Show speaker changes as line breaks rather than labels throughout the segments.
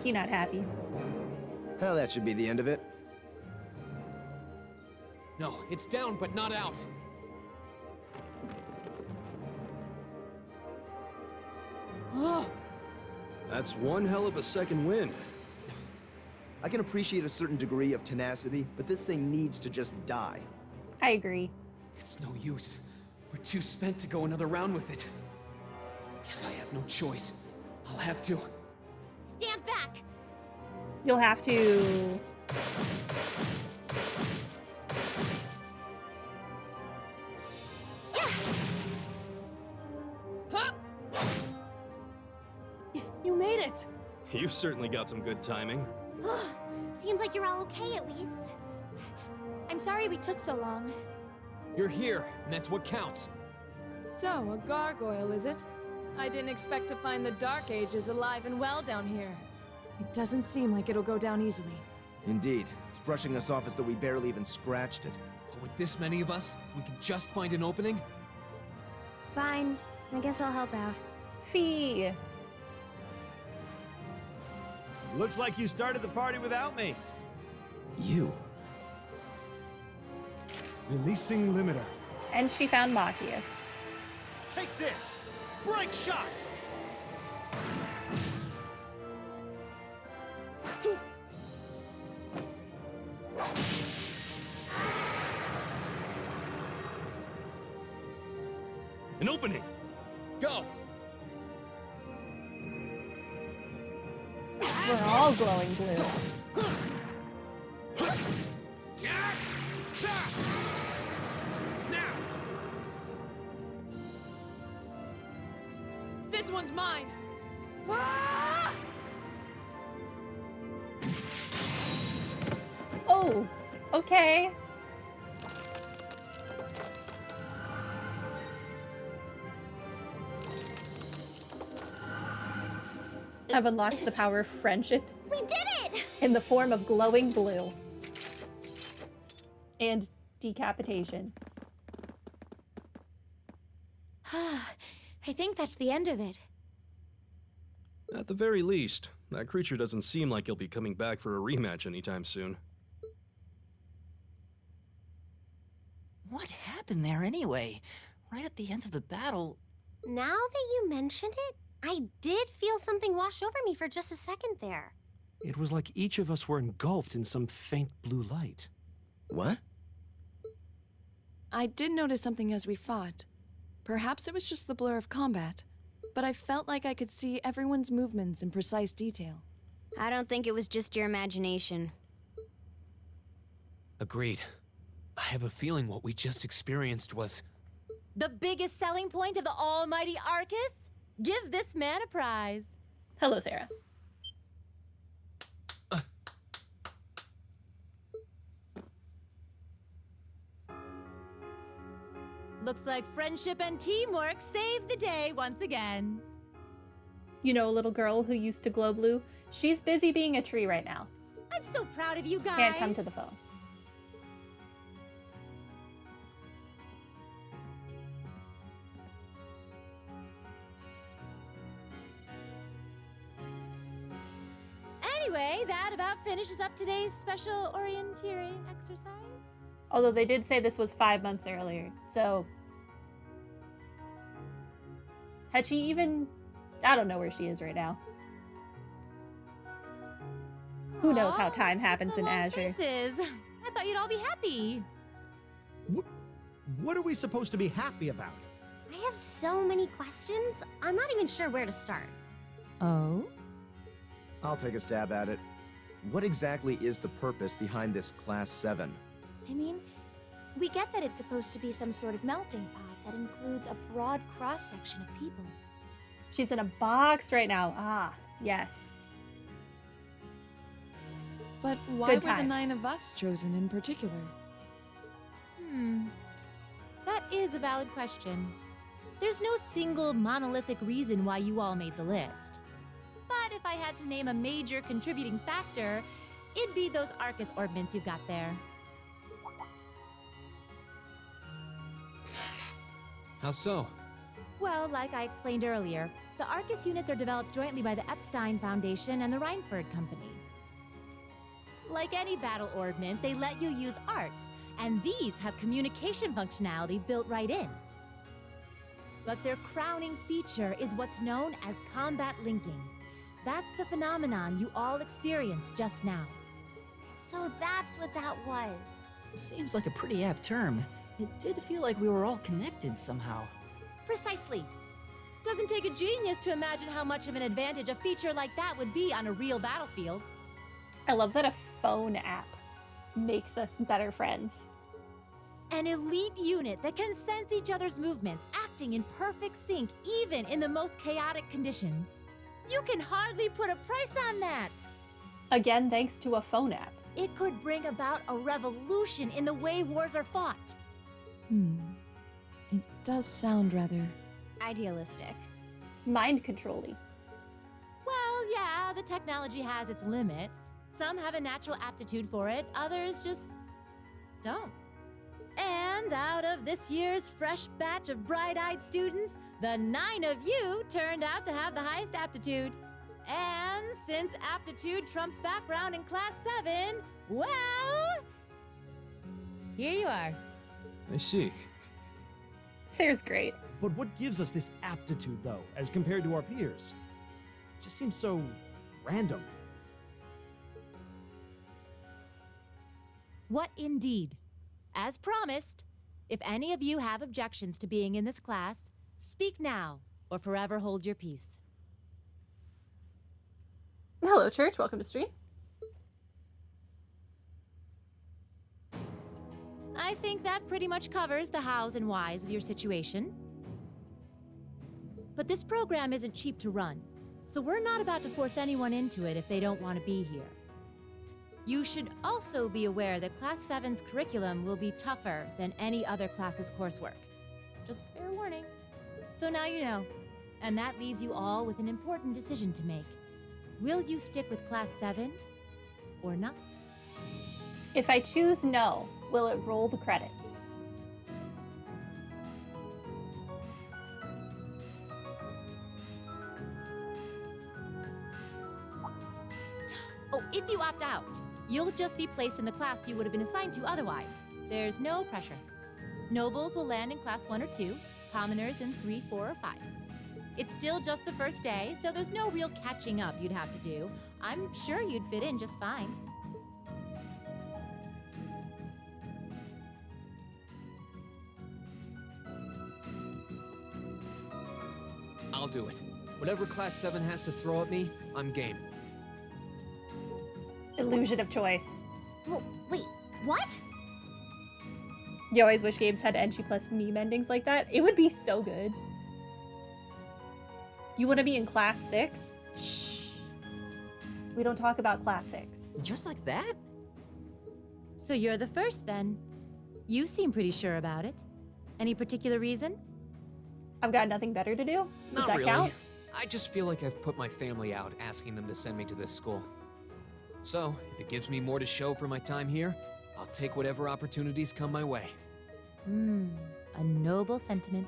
He not happy.
Hell, that should be the end of it.
No, it's down but not out.
That's one hell of a second wind.
I can appreciate a certain degree of tenacity, but this thing needs to just die.
I agree.
It's no use. We're too spent to go another round with it. Guess I have no choice. I'll have to.
Stand back!
You'll have to...
You made it!
You've certainly got some good timing.
Seems like you're all okay at least.
I'm sorry we took so long.
You're here, and that's what counts.
So, a gargoyle, is it? I didn't expect to find the Dark Ages alive and well down here. It doesn't seem like it'll go down easily.
Indeed. It's brushing us off as though we barely even scratched it.
But with this many of us, if we can just find an opening.
Fine. I guess I'll help out.
Fee.
Looks like you started the party without me.
You?
Releasing limiter.
And she found Machias.
Take this! Break shot!
An opening!
Go!
We're all glowing blue.
Now!
This one's mine! Ah!
Oh, okay. I've unlocked the power of friendship
We did it!
in the form of glowing blue. And decapitation.
I think that's the end of it.
At the very least, that creature doesn't seem like he'll be coming back for a rematch anytime soon.
What happened there anyway? Right at the end of the battle.
Now that you mention it, I did feel something wash over me for just a second there.
It was like each of us were engulfed in some faint blue light.
What?
I did notice something as we fought. Perhaps it was just the blur of combat, but I felt like I could see everyone's movements in precise detail.
I don't think it was just your imagination.
Agreed. I have a feeling what we just experienced was...
The biggest selling point of the almighty ARCUS? Give this man a prize.
Hello, Sarah.
Looks like friendship and teamwork saved the day once again.
You know a little girl who used to glow blue? She's busy being a tree right now.
I'm so proud of you guys.
Can't come to the phone.
Anyway, that about finishes up today's special orienteering exercise.
Although they did say this was 5 months earlier, so... Had she even... I don't know where she is right now. Who knows how time happens in Azure.
Faces. I thought you'd all be happy.
What are we supposed to be happy about?
I have so many questions, I'm not even sure where to start.
Oh?
I'll take a stab at it. What exactly is the purpose behind this Class 7?
I mean, we get that it's supposed to be some sort of melting pot that includes a broad cross-section of people.
She's in a box right now. Ah, yes.
But why
Good
were the
times.
9 of us chosen in particular?
That is a valid question. There's no single monolithic reason why you all made the list. But if I had to name a major contributing factor, it'd be those ARCUS orbments you got there.
How so?
Well, like I explained earlier, The ARCUS units are developed jointly by the Epstein Foundation and the Reinford Company. Like any battle ordnance, they let you use arts, and these have communication functionality built right in. But their crowning feature is what's known as combat linking. That's the phenomenon you all experienced just now.
So that's what that was.
Seems like a pretty apt term. It did feel like we were all connected somehow.
Precisely.
Doesn't take a genius to imagine how much of an advantage a feature like that would be on a real battlefield.
I love that a phone app makes us better friends.
An elite unit that can sense each other's movements, acting in perfect sync even in the most chaotic conditions. You can hardly put a price on that.
Again, thanks to a phone app.
It could bring about a revolution in the way wars are fought.
It does sound rather...
Idealistic.
Mind controlling.
Well, yeah, the technology has its limits. Some have a natural aptitude for it, others just don't. And out of this year's fresh batch of bright-eyed students, the 9 of you turned out to have the highest aptitude. And since aptitude trumps background in Class 7, well... here you are.
I see.
Sarah's great.
But what gives us this aptitude, though, as compared to our peers? Just seems so random.
What indeed? As promised, if any of you have objections to being in this class, speak now or forever hold your peace.
Hello, Church. Welcome to stream.
I think that pretty much covers the hows and whys of your situation. But this program isn't cheap to run, so we're not about to force anyone into it if they don't want to be here. You should also be aware that Class 7's curriculum will be tougher than any other class's coursework. Just fair warning. So now you know, and that leaves you all with an important decision to make. Will you stick with Class 7 or not?
If I choose no, will it roll the credits?
Oh, if you opt out, you'll just be placed in the class you would have been assigned to otherwise. There's no pressure. Nobles will land in Class 1 or 2, commoners in 3, 4, or 5. It's still just the first day, so there's no real catching up you'd have to do. I'm sure you'd fit in just fine.
I'll do it. Whatever Class 7 has to throw at me, I'm game.
Illusion of choice.
Oh, wait, what?
You always wish games had NG plus meme endings like that. It would be so good. You want to be in Class 6? Shh. We don't talk about Class 6.
Just like that?
So you're the first then. You seem pretty sure about it. Any particular reason?
I've got nothing better to do? Does
Not
that
really.
count?
I just feel like I've put my family out asking them to send me to this school. So, if it gives me more to show for my time here, I'll take whatever opportunities come my way.
A noble sentiment.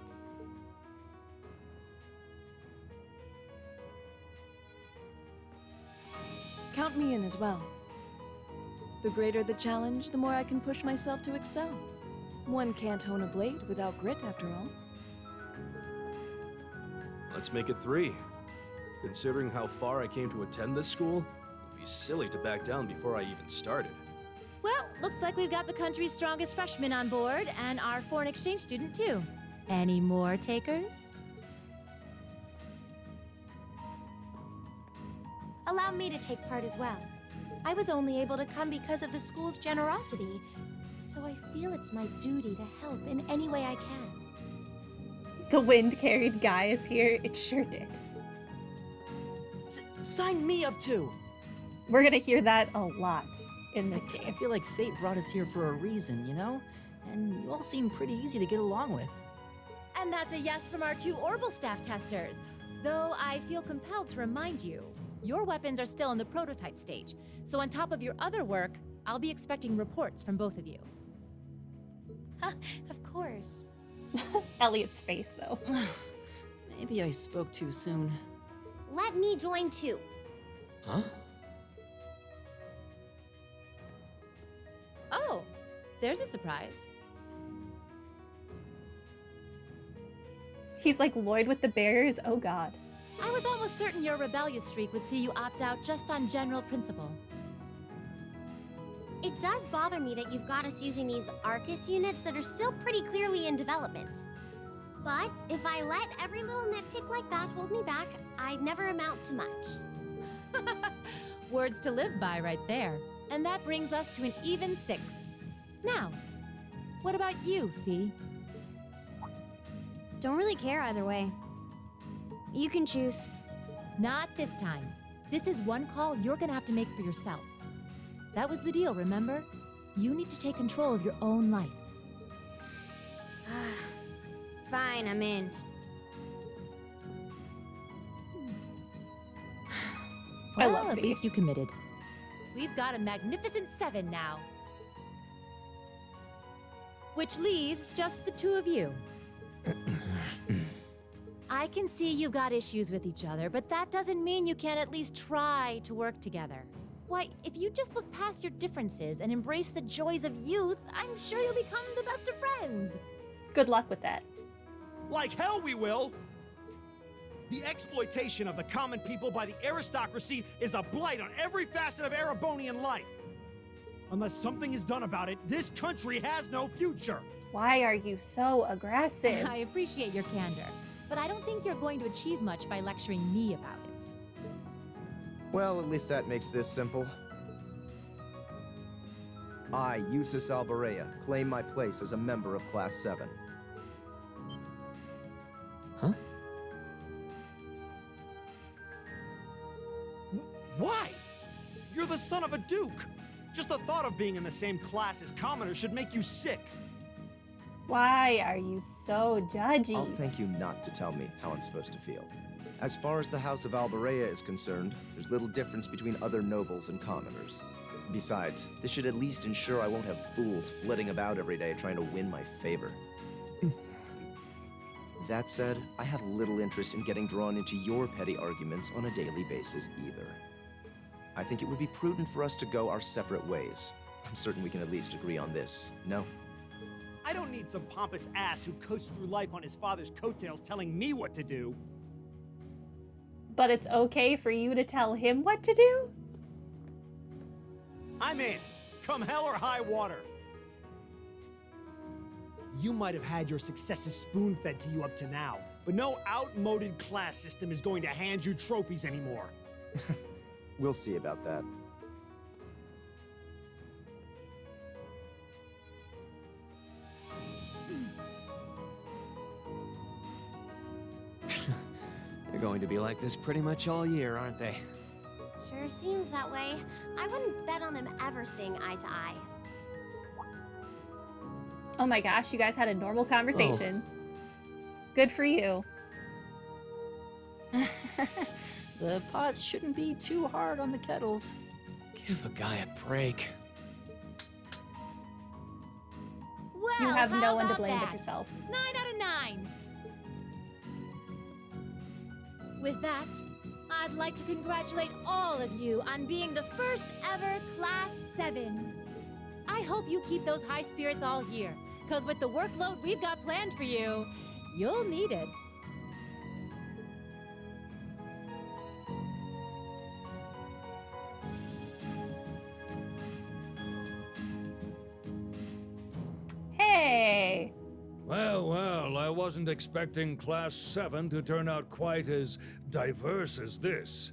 Count me in as well. The greater the challenge, the more I can push myself to excel. One can't hone a blade without grit, after all.
Let's make it 3. Considering how far I came to attend this school, it'd be silly to back down before I even started.
Well, looks like we've got the country's strongest freshman on board, and our foreign exchange student too. Any more takers?
Allow me to take part as well. I was only able to come because of the school's generosity, so I feel it's my duty to help in any way I can.
The wind carried guy is here. It sure did.
Sign me up too!
We're gonna hear that a lot in this
I
game.
feel like fate brought us here for a reason, you know? And you all seem pretty easy to get along with.
And that's a yes from our 2 Orbital staff testers. Though I feel compelled to remind you, your weapons are still in the prototype stage. So on top of your other work, I'll be expecting reports from both of you.
Of course.
Elliot's face, though.
Maybe I spoke too soon.
Let me join too.
Huh?
Oh, there's a surprise.
He's like Lloyd with the bears. Oh god.
I was almost certain your rebellious streak would see you opt out just on general principle.
It does bother me that you've got us using these ARCUS units that are still pretty clearly in development. But if I let every little nitpick like that hold me back, I'd never amount to much.
Words to live by right there. And that brings us to an even 6. Now, what about you, Fee?
Don't really care either way. You can choose.
Not this time. This is one call you're gonna have to make for yourself. That was the deal, remember? You need to take control of your own life.
Fine, I'm in.
I
Well,
love
at
Fee.
least you committed. We've got a magnificent 7 now. Which leaves just the 2 of you. I can see you've got issues with each other, but that doesn't mean you can't at least try to work together. Why, if you just look past your differences and embrace the joys of youth, I'm sure you'll become the best of friends.
Good luck with that.
Like hell we will! The exploitation of the common people by the aristocracy is a blight on every facet of Erebonian life. Unless something is done about it, this country has no future.
Why are you so aggressive?
I appreciate your candor, but I don't think you're going to achieve much by lecturing me about it.
Well, at least that makes this simple. I, Eustace Alvarea, claim my place as a member of Class 7.
Huh?
Why? You're the son of a duke. Just the thought of being in the same class as commoners should make you sick.
Why are you so judgy?
I'll thank you not to tell me how I'm supposed to feel. As far as the House of Alvarea is concerned, there's little difference between other nobles and commoners. Besides, this should at least ensure I won't have fools flitting about every day trying to win my favor. That said, I have little interest in getting drawn into your petty arguments on a daily basis either. I think it would be prudent for us to go our separate ways. I'm certain we can at least agree on this, no?
I don't need some pompous ass who coasts through life on his father's coattails telling me what to do.
But it's okay for you to tell him what to do?
I'm in. Come hell or high water. You might have had your successes spoon-fed to you up to now, but no outmoded class system is going to hand you trophies anymore.
We'll see about that.
They're going to be like this pretty much all year, aren't they?
Sure seems that way. I wouldn't bet on them ever seeing eye to eye.
Oh my gosh, you guys had a normal conversation. Good for you.
The pots shouldn't be too hard on the kettles.
Give a guy a break.
Well,
You have
how
no one to
about
blame
that?
but yourself.
9 out of 9. With that, I'd like to congratulate all of you on being the first ever Class 7. I hope you keep those high spirits all year, because with the workload we've got planned for you, you'll need it.
Hey!
Well, well, I wasn't expecting Class 7 to turn out quite as diverse as this.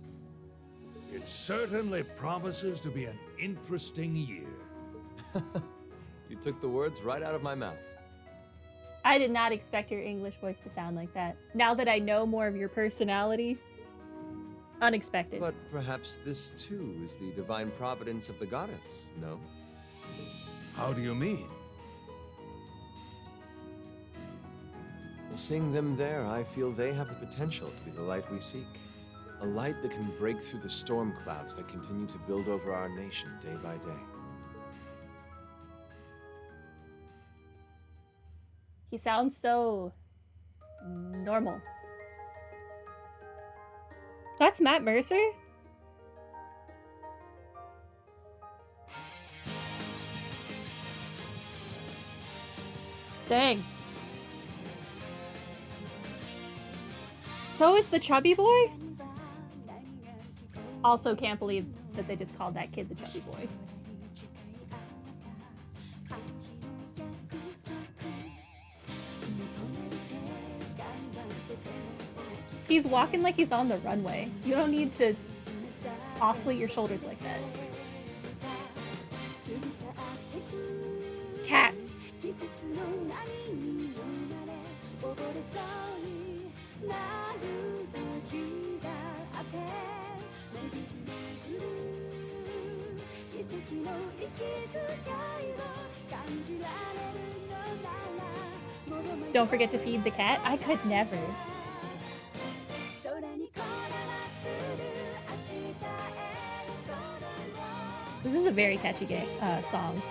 It certainly promises to be an interesting year.
You took the words right out of my mouth.
I did not expect your English voice to sound like that. Now that I know more of your personality, unexpected.
But perhaps this too is the divine providence of the goddess, no?
How do you mean?
Well, seeing them there, I feel they have the potential to be the light we seek. A light that can break through the storm clouds that continue to build over our nation day by day.
He sounds so normal. That's Matt Mercer? Dang. So is the chubby boy? Also can't believe that they just called that kid the chubby boy. He's walking like he's on the runway. You don't need to oscillate your shoulders like that. Cat. Don't forget to feed the cat. I could never. This is a very catchy song.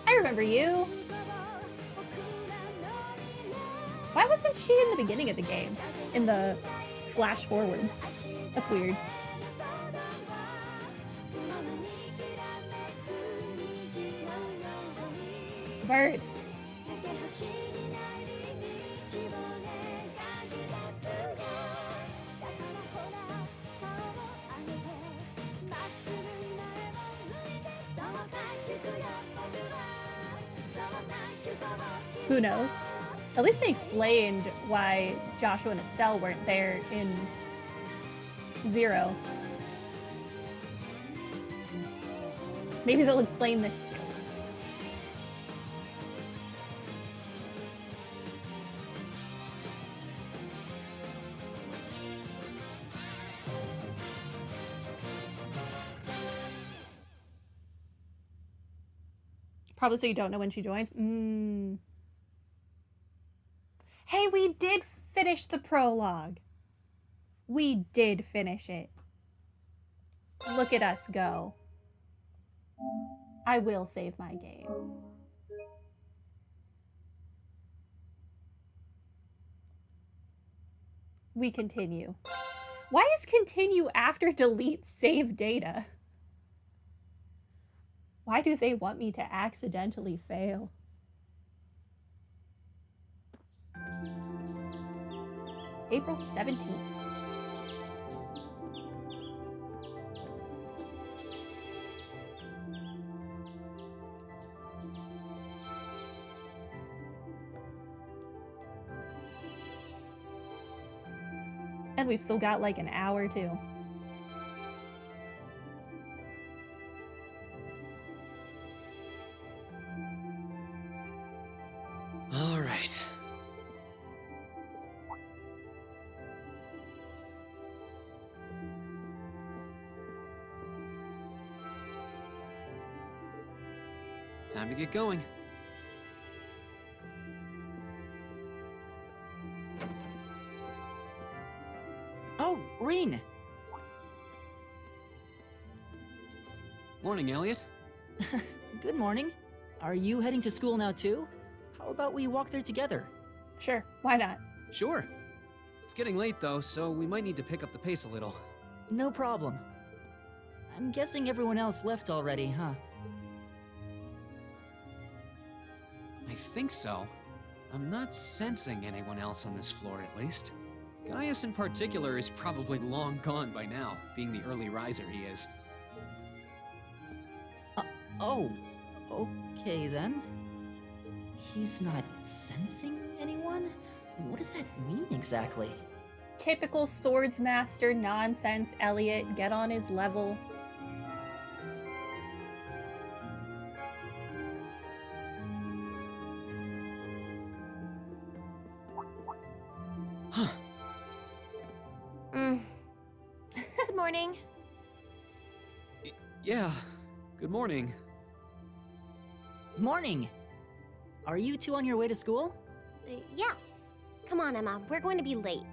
I remember you. Why wasn't she in the beginning of the game? In the flash forward? That's weird. Bird. Who knows? At least they explained why Joshua and Estelle weren't there in 0. Maybe they'll explain this too. Probably so you don't know when she joins. Hey, we did finish the prologue. We did finish it. Look at us go. I will save my game. We continue. Why is continue after delete save data? Why do they want me to accidentally fail? April 17th. And we've still got like an hour too.
All right. Time to get going.
Oh, Reen!
Morning, Elliot.
Good morning. Are you heading to school now too? How about we walk there together?
Sure, why not?
Sure. It's getting late though, so we might need to pick up the pace a little.
No problem. I'm guessing everyone else left already, huh?
I think so. I'm not sensing anyone else on this floor, at least. Gaius in particular is probably long gone by now, being the early riser he is.
Oh, okay then. He's not sensing anyone? What does that mean exactly?
Typical swordsmaster nonsense, Elliot. Get on his level.
Huh.
Good morning.
Yeah, good morning.
Morning! Are you two on your way to school?
Yeah. Come on, Emma. We're going to be late.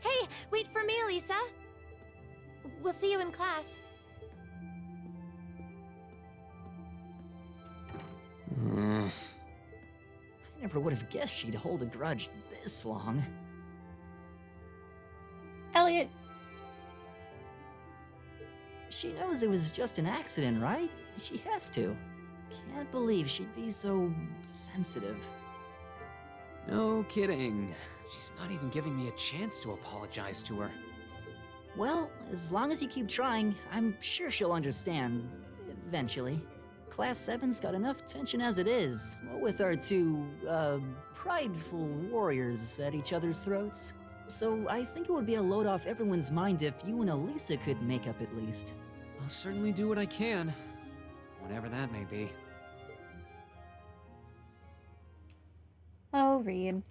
Hey, wait for me, Elisa. We'll see you in class.
I never would have guessed she'd hold a grudge this long.
Elliot,
She knows it was just an accident, right? She has to. Can't believe she'd be so sensitive.
No kidding. She's not even giving me a chance to apologize to her.
Well, as long as you keep trying, I'm sure she'll understand. Eventually. Class 7's got enough tension as it is, what with our two, prideful warriors at each other's throats. So I think it would be a load off everyone's mind if you and Elisa could make up at least.
I'll certainly do what I can, whatever that may be.
oh, Reed.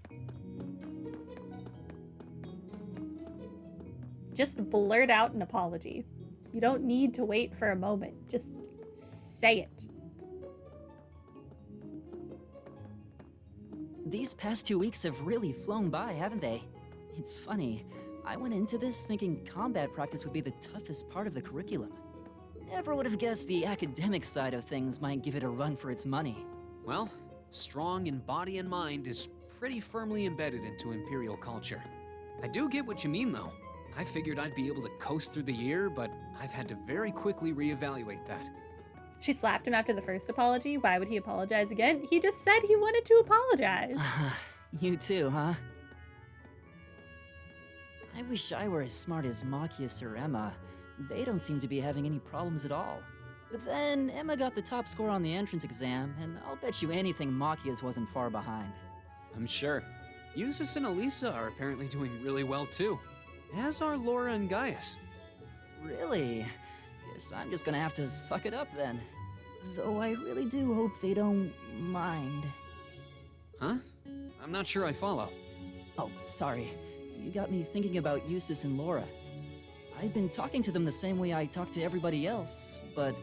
Just blurt out an apology. You don't need to wait for a moment. Just say it.
These past 2 weeks have really flown by, haven't they? It's funny. I went into this thinking combat practice would be the toughest part of the curriculum. Never would have guessed the academic side of things might give it a run for its money.
Well, strong in body and mind is pretty firmly embedded into Imperial culture. I do get what you mean, though. I figured I'd be able to coast through the year, but I've had to very quickly reevaluate that.
She slapped him after the first apology. Why would he apologize again? He just said he wanted to apologize.
You too, huh? I wish I were as smart as Machias or Emma. They don't seem to be having any problems at all. But then, Emma got the top score on the entrance exam, and I'll bet you anything Machias wasn't far behind.
I'm sure. Eustace and Elisa are apparently doing really well, too. As are Laura and Gaius.
Really? Guess I'm just gonna have to suck it up then. Though I really do hope they don't mind.
Huh? I'm not sure I follow.
Oh, sorry. You got me thinking about Eustace and Laura. I've been talking to them the same way I talk to everybody else, but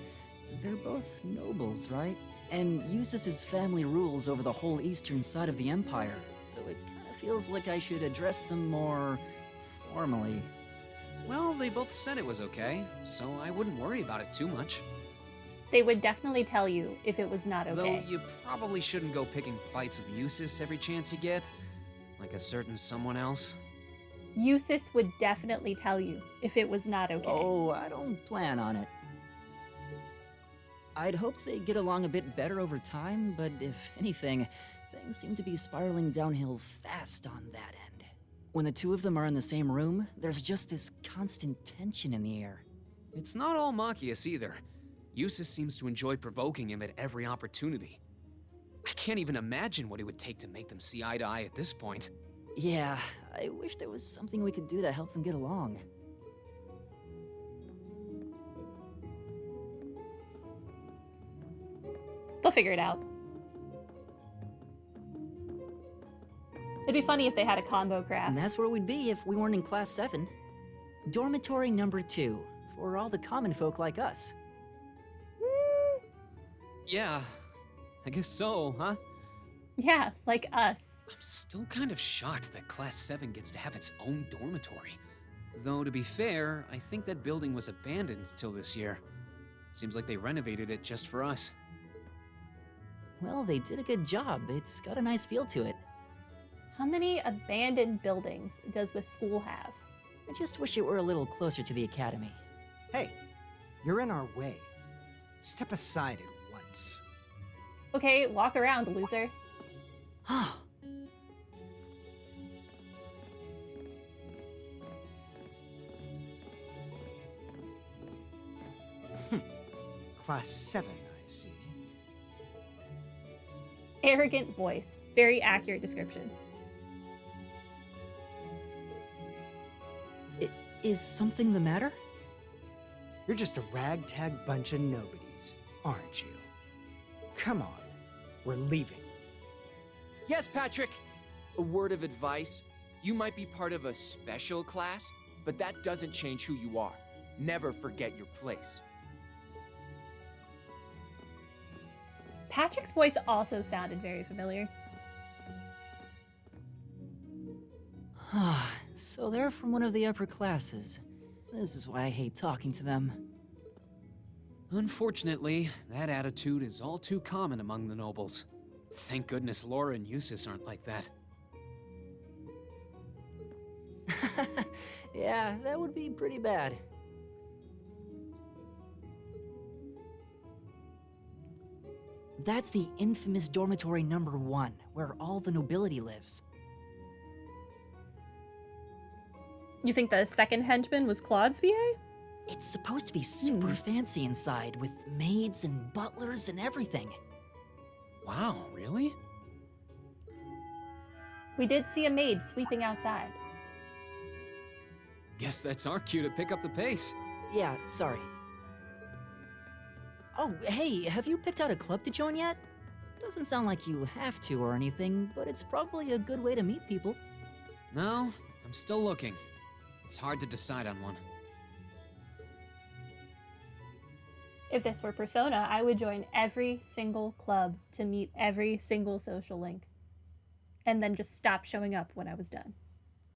they're both nobles, right? And Eustace's family rules over the whole eastern side of the Empire, so it kind of feels like I should address them more formally.
Well, they both said it was okay, so I wouldn't worry about it too much.
They would definitely tell you if it was not okay.
Though you probably shouldn't go picking fights with Eustace every chance you get, like a certain someone else.
Eustace would definitely tell you if it was not okay.
Oh, I don't plan on it. I'd hoped they'd get along a bit better over time, but if anything, things seem to be spiraling downhill fast on that end. When the two of them are in the same room, there's just this constant tension in the air.
It's not all Machias either. Eustace seems to enjoy provoking him at every opportunity. I can't even imagine what it would take to make them see eye to eye at this point.
Yeah, I wish there was something we could do to help them get along.
They'll figure it out. It'd be funny if they had a combo craft.
And that's where we'd be if we weren't in Class 7. Dormitory number 2, for all the common folk like us.
Yeah, I guess so, huh?
Yeah, like us.
I'm still kind of shocked that Class 7 gets to have its own dormitory. Though, to be fair, I think that building was abandoned till this year. Seems like they renovated it just for us.
Well, they did a good job. It's got a nice feel to it.
How many abandoned buildings does the school have?
I just wish it were a little closer to the academy.
Hey, you're in our way. Step aside at once.
Okay, walk around, loser.
Class 7, I see.
Arrogant voice. Very accurate description.
Is something the matter?
You're just a ragtag bunch of nobodies, aren't you? Come on, we're leaving.
Yes, Patrick! A word of advice. You might be part of a special class, but that doesn't change who you are. Never forget your place.
Patrick's voice also sounded very familiar.
So they're from one of the upper classes. This is why I hate talking to them.
Unfortunately, that attitude is all too common among the nobles. Thank goodness Laura and Eustace aren't like that.
Yeah, that would be pretty bad. That's the infamous dormitory number 1, where all the nobility lives.
You think the second henchman was Claude's VA?
It's supposed to be super fancy inside, with maids and butlers and everything.
Wow, really?
We did see a maid sweeping outside.
Guess that's our cue to pick up the pace.
Yeah, sorry. Oh, hey, have you picked out a club to join yet? Doesn't sound like you have to or anything, but it's probably a good way to meet people.
No, I'm still looking. It's hard to decide on one.
If this were Persona, I would join every single club to meet every single social link. And then just stop showing up when I was done.